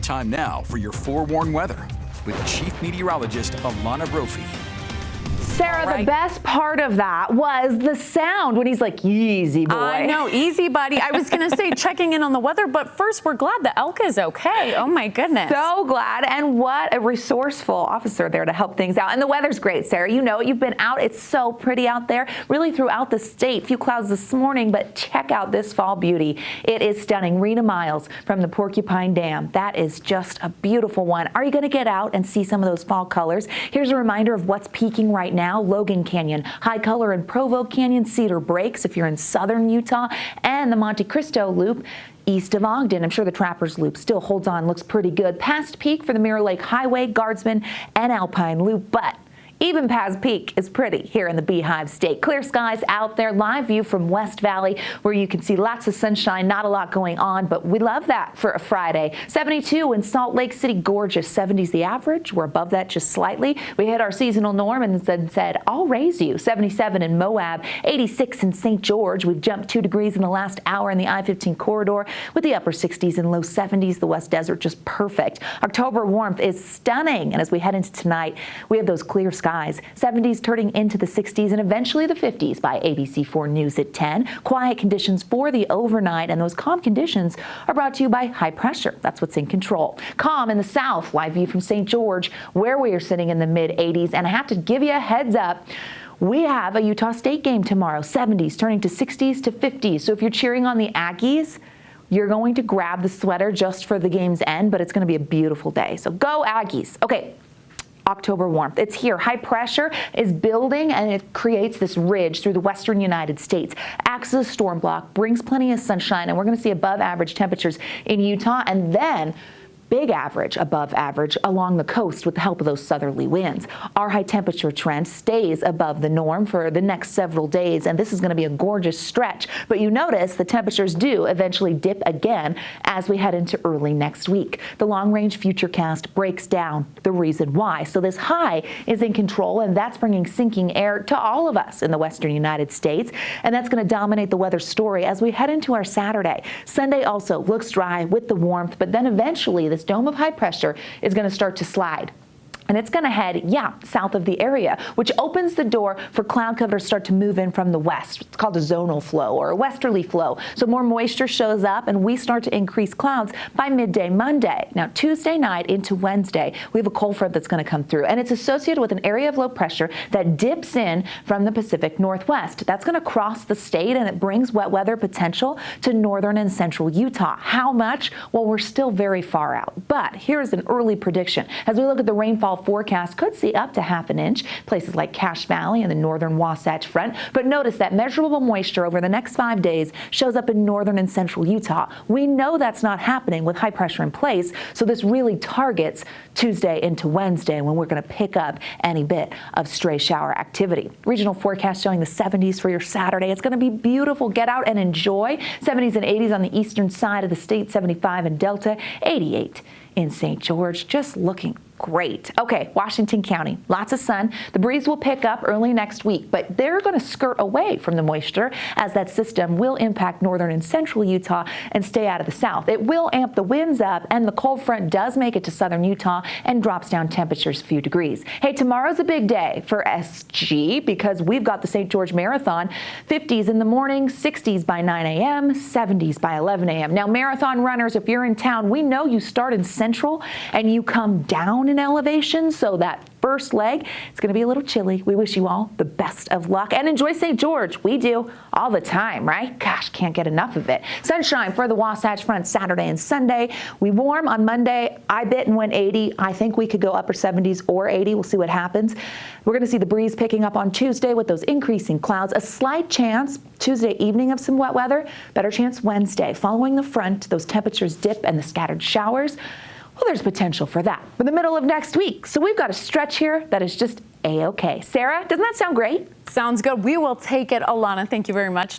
Time now for your forewarned weather with Chief Meteorologist Alana Brophy. Sarah, the best part of that was the sound when he's like, easy boy. I know, easy buddy. I was going to say checking in on the weather, but first we're glad the elk is okay. Oh my goodness. So glad, and what a resourceful officer there to help things out. And the weather's great, Sarah. You know it. You've been out. It's so pretty out there, really throughout the state. Few clouds this morning, but check out this fall beauty. It is stunning. Rena Miles from the Porcupine Dam. That is just a beautiful one. Are you going to get out and see some of those fall colors? Here's a reminder of what's peaking right now. Logan Canyon, High Color and Provo Canyon, Cedar Breaks if you're in southern Utah, and the Monte Cristo Loop east of Ogden. I'm sure the Trappers Loop still holds on, looks pretty good. Past peak for the Mirror Lake Highway, Guardsman, and Alpine Loop, but even past peak is pretty here in the Beehive State. Clear skies out there, live view from West Valley where you can see lots of sunshine, not a lot going on, but we love that for a Friday. 72 in Salt Lake City, gorgeous. 70s the average. We're above that just slightly. We hit our seasonal norm and then said, I'll raise you. 77 in Moab, 86 in St. George. We've jumped 2 degrees in the last hour in the I-15 corridor with the upper 60s and low 70s. The West Desert just perfect. October warmth is stunning. And as we head into tonight, we have those clear skies. 70s turning into the 60s and eventually the 50s by ABC4 News at 10. Quiet conditions for the overnight, and those calm conditions are brought to you by high pressure. That's what's in control. Calm in the south, live view from St. George, where we are sitting in the mid 80s. And I have to give you a heads up. We have a Utah State game tomorrow, 70s turning to 60s to 50s. So if you're cheering on the Aggies, you're going to grab the sweater just for the game's end, but it's going to be a beautiful day. So go Aggies. Okay. October warmth. It's here. High pressure is building and it creates this ridge through the western United States. Acts as a storm block, brings plenty of sunshine, and we're going to see above average temperatures in Utah and then big average, above average along the coast with the help of those southerly winds. Our high temperature trend stays above the norm for the next several days, and this is going to be a gorgeous stretch. But you notice the temperatures do eventually dip again as we head into early next week. The long-range futurecast breaks down the reason why. So this high is in control, and that's bringing sinking air to all of us in the western United States, and that's going to dominate the weather story as we head into our Saturday. Sunday also looks dry with the warmth, but then eventually this dome of high pressure is going to start to slide. And it's going to head, south of the area, which opens the door for cloud cover to start to move in from the west. It's called a zonal flow or a westerly flow. So more moisture shows up and we start to increase clouds by midday Monday. Now, Tuesday night into Wednesday, we have a cold front that's going to come through, and it's associated with an area of low pressure that dips in from the Pacific Northwest. That's going to cross the state, and it brings wet weather potential to northern and central Utah. How much? Well, we're still very far out. But here's an early prediction. As we look at the rainfall forecast, could see up to ½ an inch, places like Cache Valley and the northern Wasatch Front. But notice that measurable moisture over the next 5 days shows up in northern and central Utah. We know that's not happening with high pressure in place, so this really targets Tuesday into Wednesday when we're going to pick up any bit of stray shower activity. Regional forecast showing the 70s for your Saturday. It's going to be beautiful. Get out and enjoy. 70s and 80s on the eastern side of the state, 75 in Delta, 88 in St. George. Just looking great. Okay, Washington County, lots of sun. The breeze will pick up early next week, but they're going to skirt away from the moisture as that system will impact northern and central Utah and stay out of the south. It will amp the winds up, and the cold front does make it to southern Utah and drops down temperatures a few degrees. Hey, tomorrow's a big day for SG because we've got the St. George Marathon. 50s in the morning, 60s by 9 a.m., 70s by 11 a.m. Now, marathon runners, if you're in town, we know you start in central and you come down in elevation, so that first leg, it's going to be a little chilly. We wish you all the best of luck and enjoy St. George. We do all the time, right? Gosh, can't get enough of it. Sunshine for the Wasatch Front Saturday and Sunday. We warm on Monday. I bit and went 80. I think we could go upper 70s or 80. We'll see what happens. We're going to see the breeze picking up on Tuesday with those increasing clouds. A slight chance Tuesday evening of some wet weather. Better chance Wednesday. Following the front, those temperatures dip and the scattered showers. Well, there's potential for that for the middle of next week. So we've got a stretch here that is just A-okay. Sarah, doesn't that sound great? Sounds good. We will take it, Alana. Thank you very much.